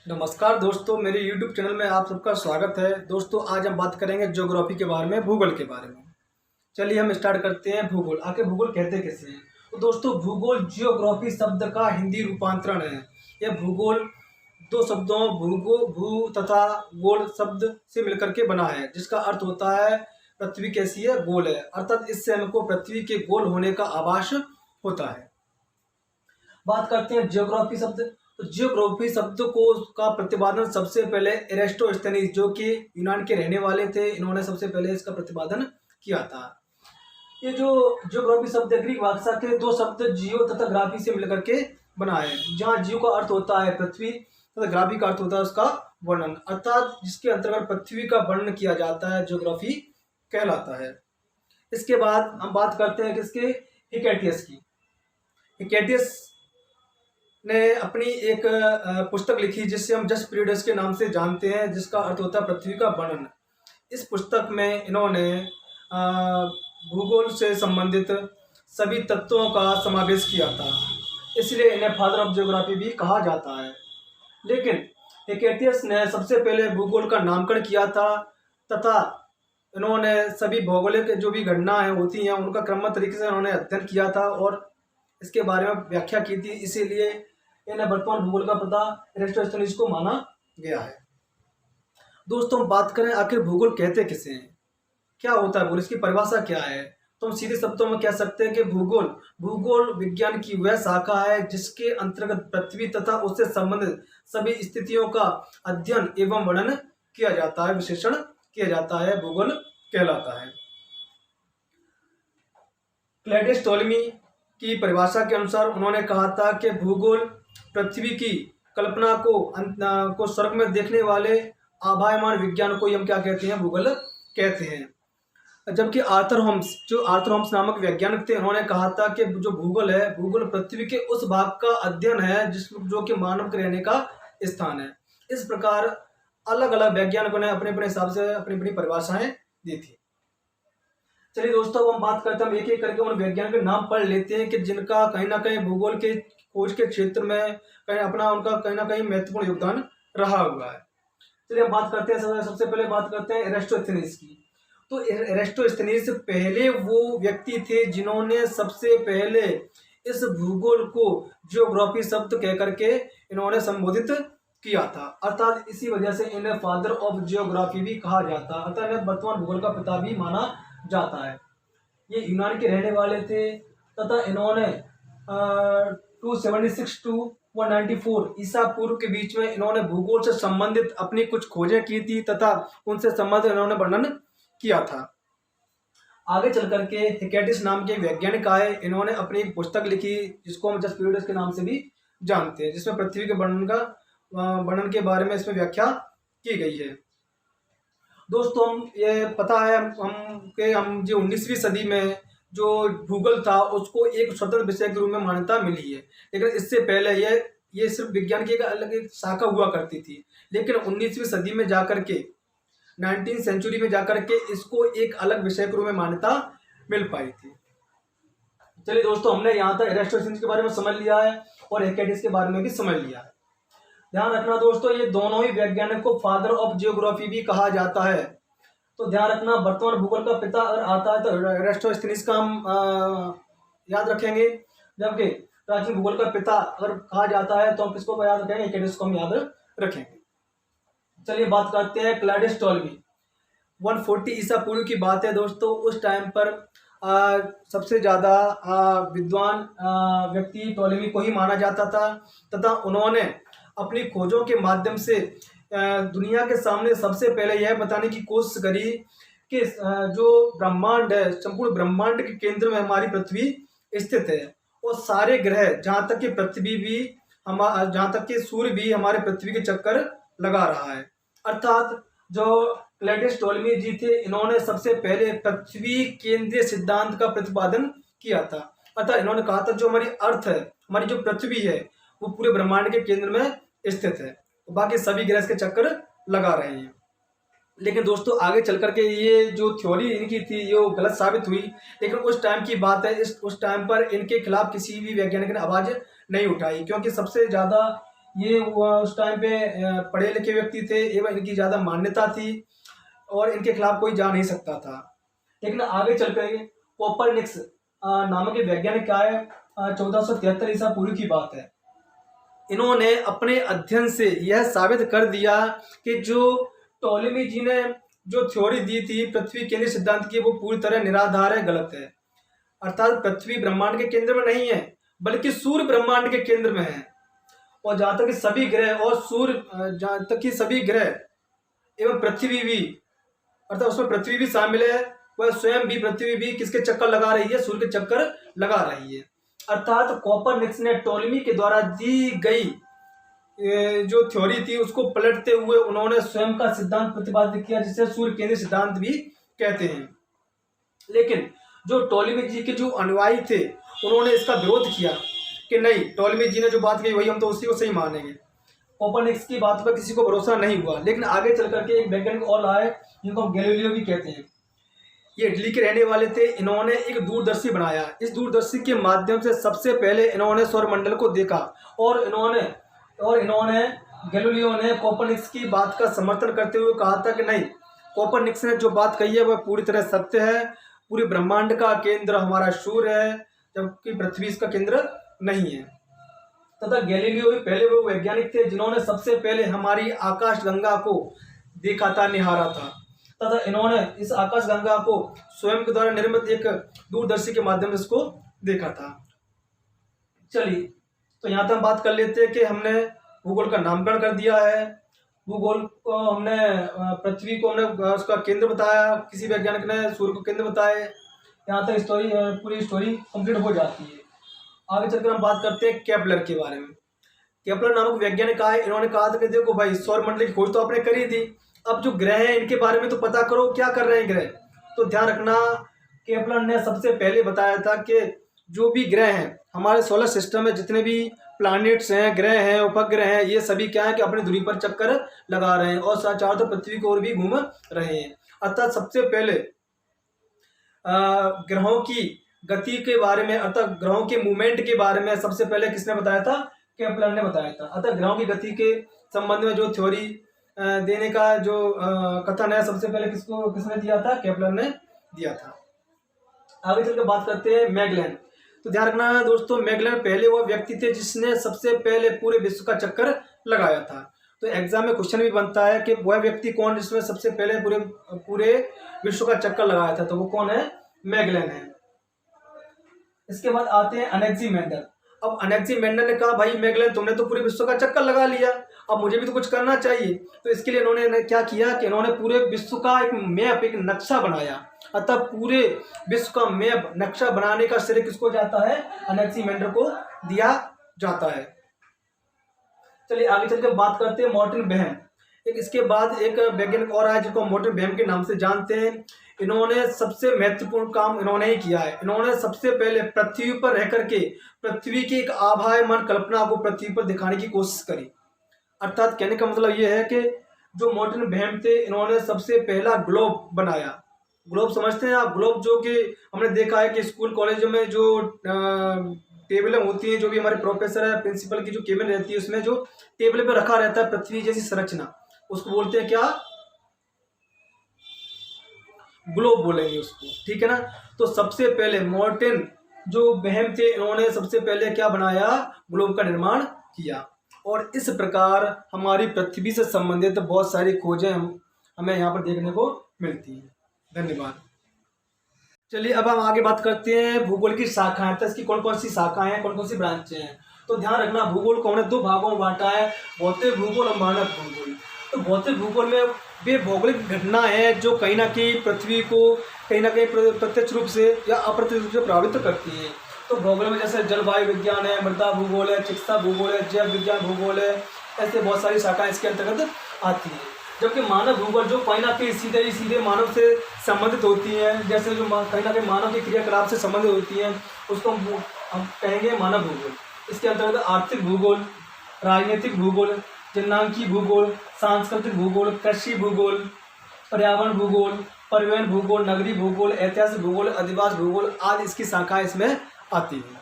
नमस्कार दोस्तों, मेरे YouTube चैनल में आप सबका स्वागत है। दोस्तों, आज हम बात करेंगे ज्योग्राफी के बारे में, भूगोल के बारे में। चलिए हम स्टार्ट करते हैं। भूगोल, आखिर भूगोल कहते किसे हैं? तो दोस्तों, भूगोल ज्योग्राफी शब्द का हिंदी रूपांतरण है। यह भूगोल दो शब्दों भू तथा गोल शब्द से मिलकर के बना है, जिसका अर्थ होता है पृथ्वी कैसी है, गोल है। अर्थात इससे हमको पृथ्वी के गोल होने का आभास होता है। बात करते हैं ज्योग्राफी शब्द। तो ज्योग्राफी शब्द को का प्रतिपादन सबसे पहले एरिस्टोस्थेनीज, जो कि यूनान के रहने वाले थे, इन्होंने सबसे पहले इसका प्रतिपादन किया था। ये जो ज्योग्राफी शब्द ग्रीक भाषा के दो शब्द जियो तथा ग्राफी से मिलकर के बना है, जहाँ जियो का अर्थ होता है पृथ्वी तथा ग्राफी का अर्थ होता है उसका वर्णन, अर्थात जिसके अंतर्गत पृथ्वी का वर्णन किया जाता है, ज्योग्राफी कहलाता है। इसके बाद हम बात करते हैं किसके, हिकैटियस की। हिकैटियस ने अपनी एक पुस्तक लिखी जिससे हम जस्ट पीरियड्स के नाम से जानते हैं, जिसका अर्थ होता है पृथ्वी का वर्णन। इस पुस्तक में इन्होंने भूगोल से संबंधित सभी तत्वों का समावेश किया था, इसलिए इन्हें फादर ऑफ ज्योग्राफी भी कहा जाता है। लेकिन हिकैटियस ने सबसे पहले भूगोल का नामकरण किया था तथा इन्होंने सभी भौगोलिक जो भी घटनाएं होती हैं उनका क्रमबद्ध तरीके से उन्होंने अध्ययन किया था और इसके बारे में व्याख्या की थी, इसीलिए इन्हें वर्तमान भूगोल का पिता एरिस्टोस्थेनीज को माना गया है। दोस्तों, हम बात करें आखिर भूगोल कहते किसे हैं, क्या होता है भूगोल, इसकी परिभाषा क्या है? तो हम सीधे शब्दों में कह सकते हैं कि भूगोल विज्ञान की वह शाखा है जिसके अंतर्गत पृथ्वी तथा उससे संबंधित सभी स्थितियों का अध्ययन एवं वर्णन किया जाता है, विश्लेषण किया जाता है, भूगोल कहलाता है। क्लैडियस टोलेमी की परिभाषा के अनुसार उन्होंने कहा था कि भूगोल पृथ्वी की कल्पना को स्वर्ग में देखने वाले आभायमान विज्ञान को हम क्या कहते हैं, भूगोल कहते हैं। जबकि आर्थर होम्स नामक वैज्ञानिक थे, उन्होंने कहा था कि जो भूगोल है, भूगोल पृथ्वी के उस भाग का अध्ययन है जो कि मानव के रहने का स्थान है। इस प्रकार अलग अलग वैज्ञानिकों ने अपने अपने हिसाब से अपनी अपनी परिभाषाएं दी थी। चलिए दोस्तों, अब हम बात करते हैं, हम एक एक करके उन वैज्ञानिक के नाम पढ़ लेते हैं कि जिनका कहीं ना कहीं भूगोल के खोज के क्षेत्र में उनका कहीं ना कहीं महत्वपूर्ण योगदान रहा हुआ है। चलिए हम बात करते हैं, सबसे पहले बात करते हैं एरिस्टोस्थेनीज की। तो एरिस्टोस्थेनीज से पहले वो व्यक्ति थे जिन्होंने सबसे पहले इस भूगोल को ज्योग्राफी शब्द कह करके इन्होंने संबोधित किया था, अर्थात इसी वजह से इन्हें फादर ऑफ ज्योग्राफी भी कहा जाता है, अर्थात इन्हें वर्तमान भूगोल का पिता भी माना जाता है। ये यूनान के रहने वाले थे तथा इन्होंने 276 टू 194 ईसा पूर्व के बीच में इन्होंने भूगोल से संबंधित अपनी कुछ खोजें की थी तथा उनसे संबंधित इन्होंने वर्णन किया था। आगे चल करके हिकैटियस नाम के वैज्ञानिक आए, इन्होंने अपनी एक पुस्तक लिखी जिसको हम जस्ट पीरियड्स के नाम से भी जानते हैं, जिसमें पृथ्वी के वर्णन के बारे में इसमें व्याख्या की गई है। दोस्तों, हम ये पता है हम जो 19वीं सदी में जो भूगोल था उसको एक स्वतंत्र विषय के रूप में मान्यता मिली है, लेकिन इससे पहले ये सिर्फ विज्ञान की एक अलग एक शाखा हुआ करती थी। लेकिन 19वीं सदी में जाकर के 19वीं सेंचुरी में जाकर के इसको एक अलग विषय के रूप में मान्यता मिल पाई थी। चलिए दोस्तों, हमने यहाँ तक एरिस्टोस्थेनीज के बारे में समझ लिया है और हिकैटियस के बारे में भी समझ लिया है। ध्यान रखना दोस्तों, ये दोनों ही वैज्ञानिक को फादर ऑफ ज्योग्राफी भी कहा जाता है। तो ध्यान रखना, वर्तमान भूगोल का पिता अगर आता है तो एरिस्टोस्थेनीज का हम याद रखेंगे, जबकि प्राचीन भूगोल का पिता अगर कहा जाता है तो हम किसको याद रखेंगे, हिकैटियस को हम याद रखेंगे। चलिए बात करते हैं क्लैडियस टोलेमी। 140 ईसा पूर्व की बात है दोस्तों। उस टाइम पर सबसे ज़्यादा विद्वान व्यक्ति टोलेमी को ही माना जाता था तथा उन्होंने अपनी खोजों के माध्यम से दुनिया के सामने सबसे पहले यह बताने की कोशिश करी कि जो ब्रह्मांड है, संपूर्ण ब्रह्मांड के केंद्र में हमारी पृथ्वी स्थित है और सारे ग्रह, जहाँ तक कि पृथ्वी भी जहाँ तक कि सूर्य भी हमारे पृथ्वी के चक्कर लगा रहा है। अर्थात जो क्लैडियस टोलेमी जी थे, इन्होंने सबसे पहले पृथ्वी केंद्रीय सिद्धांत का प्रतिपादन किया था। अतः इन्होंने कहा था जो हमारी अर्थ है, हमारी जो पृथ्वी है, वो पूरे ब्रह्मांड के केंद्र में स्थित है, बाकी सभी ग्रह के चक्कर लगा रहे हैं। लेकिन दोस्तों, आगे चल करके ये जो थ्योरी इनकी थी ये गलत साबित हुई। लेकिन उस टाइम की बात है, उस टाइम पर इनके खिलाफ किसी भी वैज्ञानिक ने आवाज नहीं उठाई, क्योंकि सबसे ज्यादा ये उस टाइम पे पढ़े लिखे व्यक्ति थे एवं इनकी ज़्यादा मान्यता थी और इनके खिलाफ कोई जा नहीं सकता था। लेकिन आगे चल कर कोपरनिकस नामक एक वैज्ञानिक का है, 1473 ईसा पूर्व की बात है। इन्होंने अपने अध्ययन से यह साबित कर दिया कि जो टॉलेमी जी ने जो थ्योरी दी थी पृथ्वी केंद्रीय सिद्धांत की, वो पूरी तरह निराधार है, गलत है। अर्थात पृथ्वी ब्रह्मांड के केंद्र में नहीं है बल्कि सूर्य ब्रह्मांड के केंद्र में है। और जहाँ तक कि सभी ग्रह और सूर्य, जहाँ तक कि सभी ग्रह एवं पृथ्वी भी, अर्थात उसमें पृथ्वी भी शामिल है, वह स्वयं भी पृथ्वी भी किसके चक्कर लगा रही है? सूर्य के चक्कर लगा रही है। अर्थात कोपरनिकस ने टॉलेमी के द्वारा दी गई जो थ्योरी थी उसको पलटते हुए उन्होंने स्वयं का सिद्धांत प्रतिपादित किया, जिसे सूर्य केंद्रीय सिद्धांत भी कहते हैं। लेकिन जो टॉलेमी जी के जो अनुयायी थे उन्होंने इसका विरोध किया कि नहीं, टॉलेमी जी ने जो बात कही वही हम तो उसी को सही मानेंगे। कोपरनिकस की बात पर किसी को भरोसा नहीं हुआ। लेकिन आगे चल करके एक वैज्ञानिक और आए जिनको हम गैलीलियो भी कहते हैं। ये इटली के रहने वाले थे। इन्होंने एक दूरदर्शी बनाया। इस दूरदर्शी के माध्यम से सबसे पहले इन्होंने सौरमंडल को देखा और इन्होंने गैलीलियो ने कोपरनिकस की बात का समर्थन करते हुए कहा था कि नहीं, कोपरनिकस ने जो बात कही है वह पूरी तरह सत्य है। पूरे ब्रह्मांड का केंद्र हमारा सूर्य है, जबकि पृथ्वी इसका केंद्र नहीं है। तथा गैलीलियो ही पहले वो वैज्ञानिक थे जिन्होंने सबसे पहले हमारी आकाशगंगा को देखा था, निहारा था। तथा इन्होंने इस आकाशगंगा को स्वयं के द्वारा निर्मित एक दूरदर्शी के माध्यम से इसको देखा था। चलिए, तो यहाँ तक हम बात कर लेते हैं कि हमने भूगोल का नामकरण कर दिया है। भूगोल को हमने, पृथ्वी को हमने उसका केंद्र बताया, किसी वैज्ञानिक ने सूर्य को केंद्र बताया। यहाँ तक पूरी स्टोरी कंप्लीट हो जाती है। आगे चलकर हम बात करते हैं केपलर के बारे में। केपलर नामक वैज्ञानिक आए। इन्होंने कहा था कि देखो भाई, सौरमंडल की खोज तो आपने करी थी, अब जो ग्रह हैं इनके बारे में तो पता करो, क्या कर रहे हैं ग्रह। तो ध्यान रखना, केपलर ने सबसे पहले बताया था कि जो भी ग्रह हैं हमारे सोलर सिस्टम में, जितने भी प्लैनेट्स हैं, ग्रह हैं, उपग्रह हैं, ये सभी क्या है कि अपनी दूरी पर चक्कर लगा रहे हैं और चारों तरफ पृथ्वी की ओर भी घूम रहे हैं। अर्थात सबसे पहले ग्रहों की गति के बारे में, अर्थात ग्रहों के मूवमेंट के बारे में सबसे पहले किसने बताया था? केपलर ने बताया था। अर्थात ग्रहों की गति के संबंध में जो थ्योरी देने का जो कथन है, सबसे पहले किसने दिया था? केपलर ने दिया था। आगे चलकर बात करते हैं मैगेलन। तो ध्यान रखना दोस्तों, मैगेलन पहले वो व्यक्ति थे जिसने सबसे पहले पूरे विश्व का चक्कर लगाया था। तो एग्जाम में क्वेश्चन भी बनता है कि वह व्यक्ति कौन जिसने सबसे पहले पूरे विश्व का चक्कर लगाया था, तो वो कौन है? मैगेलन है। इसके बाद आते हैं अनेक्सिमेंडर। अब अनेक्सिमेंडर ने कहा, भाई मैगेलन, तुमने तो पूरे विश्व का चक्कर लगा लिया, अब मुझे भी तो कुछ करना चाहिए। तो इसके लिए इन्होंने क्या किया कि इन्होंने पूरे विश्व का एक मैप, एक नक्शा बनाया। अतः पूरे विश्व का मैप, नक्शा बनाने का श्रेय किसको जाता है? अनेक्सिमेंडर को दिया जाता है। चलिए आगे चलकर बात करते हैं मॉर्टिन बेहम। इसके बाद एक वैज्ञानिक और आया जिसको मॉर्टिन बेहम के नाम से जानते हैं। इन्होंने सबसे महत्वपूर्ण काम इन्होंने ही किया है। इन्होंने सबसे पहले पृथ्वी पर रह करके पृथ्वी की एक आभायमान कल्पना को पृथ्वी पर दिखाने की कोशिश करी। अर्थात कहने का मतलब ये है कि जो मॉर्टिन बेहम थे, इन्होंने सबसे पहला ग्लोब बनाया। ग्लोब समझते हैं आप? ग्लोब जो कि हमने देखा है कि स्कूल कॉलेजों में जो टेबलें होती हैं, जो भी हमारे प्रोफेसर है, प्रिंसिपल की जो केबिन रहती है, उसमें जो टेबल पे रखा रहता है पृथ्वी जैसी संरचना, उसको बोलते हैं क्या? ग्लोब बोलेंगे उसको, ठीक है ना। तो सबसे पहले मॉर्टिन जो बेहम थे, इन्होंने सबसे पहले क्या बनाया? ग्लोब का निर्माण किया। और इस प्रकार हमारी पृथ्वी से संबंधित बहुत सारी खोजें हमें यहाँ पर देखने को मिलती हैं। धन्यवाद। चलिए अब हम आगे बात करते हैं भूगोल की शाखाएं। तो इसकी कौन कौन सी शाखाएं हैं, कौन कौन सी ब्रांचें हैं। तो ध्यान रखना, भूगोल को हमने दो भागों में बांटा है, भौतिक भूगोल और मानव भूगोल। तो भौतिक भूगोल में वे भौगोलिक घटना है जो कहीं ना कहीं पृथ्वी को कहीं ना कहीं प्रत्यक्ष रूप से या अप्रत्यक्ष रूप से प्रभावित करती है। तो भूगोल में जैसे जलवायु विज्ञान है, मृदा भूगोल है, चिकित्सा भूगोल है, जैव विज्ञान भूगोल है, ऐसे बहुत सारी शाखाएं इसके अंतर्गत आती हैं। जबकि मानव भूगोल जो कहीं ना कहीं सीधे मानव से संबंधित होती है, जैसे जो कहीं ना कहीं मानव के क्रियाकलाप से संबंधित होती है, उसको हम कहेंगे मानव भूगोल। इसके अंतर्गत आर्थिक भूगोल, राजनीतिक भूगोल, जननांकीय भूगोल, सांस्कृतिक भूगोल, कृषि भूगोल, पर्यावरण भूगोल, परिवहन भूगोल, नगरीय भूगोल, ऐतिहासिक भूगोल, अधिवास भूगोल आदि इसकी शाखाएं इसमें आती हैं।